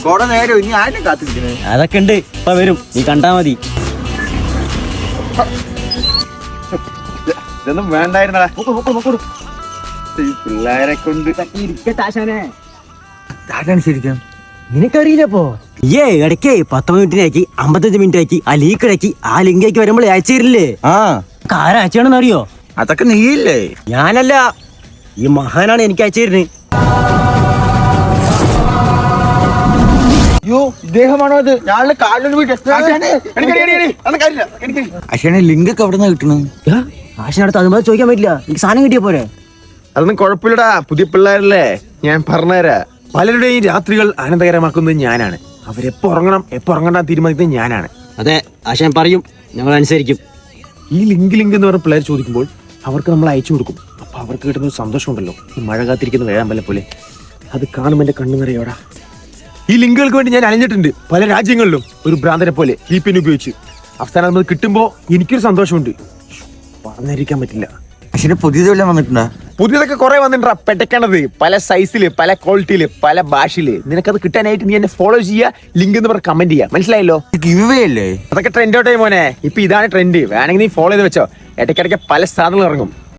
കൊറേ നേരം ഇനി ആരും കാത്തിരിക്കണേ. അതൊക്കെ ഉണ്ട്, ഇപ്പൊ വരും, നീ കണ്ടാ മതി. ഇതൊന്നും വേണ്ടായിരുന്നടാ. പിള്ളേരെ കൊണ്ട് ശരിക്കും നിനക്കറിയില്ലപ്പോ ഇടയ്ക്ക് 10 മിനിറ്റിനാക്കി 55 മിനിറ്റ് ആക്കി ആ ലീക്ക് ഇടയ്ക്ക് ആ ലിങ്കേക്ക് വരുമ്പോൾ അയച്ചു തരില്ലേ? ആരാ അയച്ചാണെന്ന് അറിയോ? അതൊക്കെ നീയില്ലേ? ഞാനല്ല, ഈ മഹാനാണ് എനിക്ക് അയച്ചു തരുന്നത്. അയ്യോ, ഇദ്ദേഹമാണോ അത്? ഞാളെ കാലിന് അശ്വനെ ലിങ്ക് ഒക്കെ എവിടെ നിന്നാ കിട്ടണത്? ആശനടുത്ത് അതുപോലെ ചോദിക്കാൻ പറ്റില്ല, എനിക്ക് സാധനം കിട്ടിയ പോരെ. അതൊന്നും കുഴപ്പമില്ലടാ, പുതിയ പിള്ളേരല്ലേ, ഞാൻ പറഞ്ഞുതരാ. പലരുടെയും രാത്രികൾ ആനന്ദകരമാക്കുന്നത് ഞാനാണ്. അവരെപ്പോ ഉറങ്ങണം എപ്പോ ഉറങ്ങണം തീരുമാനിക്കുന്നത് ഞാനാണ്. അതെ, ആശാൻ പറയും, ഞങ്ങൾ അനുസരിക്കും. ഈ ലിങ്ക് എന്ന് പറഞ്ഞ പിള്ളേർ ചോദിക്കുമ്പോൾ അവർക്ക് നമ്മൾ അയച്ചു കൊടുക്കും. അപ്പൊ അവർക്ക് കിട്ടുന്ന ഒരു സന്തോഷമുണ്ടല്ലോ, ഈ മഴ കാത്തിരിക്കുന്ന വേഴാമ്പലെ പോലെ. അത് കാണുമ്പോൾ എന്റെ കണ്ണു നിറയോടാ. ഈ ലിങ്കുകൾക്ക് വേണ്ടി ഞാൻ അലഞ്ഞിട്ടുണ്ട് പല രാജ്യങ്ങളിലും, ഒരു ഭ്രാന്തനെ പോലെ VPN ഉപയോഗിച്ച്. അവസാനം അത് കിട്ടുമ്പോ എനിക്കൊരു സന്തോഷമുണ്ട്, പറഞ്ഞിരിക്കാൻ പറ്റില്ല. അശ്വനെ പുതിയത് വല്ലതും വന്നിട്ടുണ്ടോ? പുതിയതൊക്കെ കുറെ വന്നിട്ടാ പെട്ടക്കണത്, പല സൈസില്, പല ക്വാളിറ്റിയില്, പല ഭാഷയില്. നിനക്കത് കിട്ടാനായിട്ട് നീ എന്നെ ഫോളോ ചെയ്യുക, ലിങ്ക് എന്ന് പറഞ്ഞ് കമന്റ് ചെയ്യുക, മനസ്സിലായല്ലോ? ഗിവ് അല്ലേ? അതൊക്കെ ട്രെൻഡ് ഔട്ടായി മോനെ. ഇപ്പൊ ഇതാണ് ട്രെൻഡ്, വേണമെങ്കിൽ നീ ഫോളോ ചെയ്ത് വെച്ചോ. ഇടയ്ക്കിടയ്ക്ക് പല സാധനങ്ങൾ ഇറങ്ങും.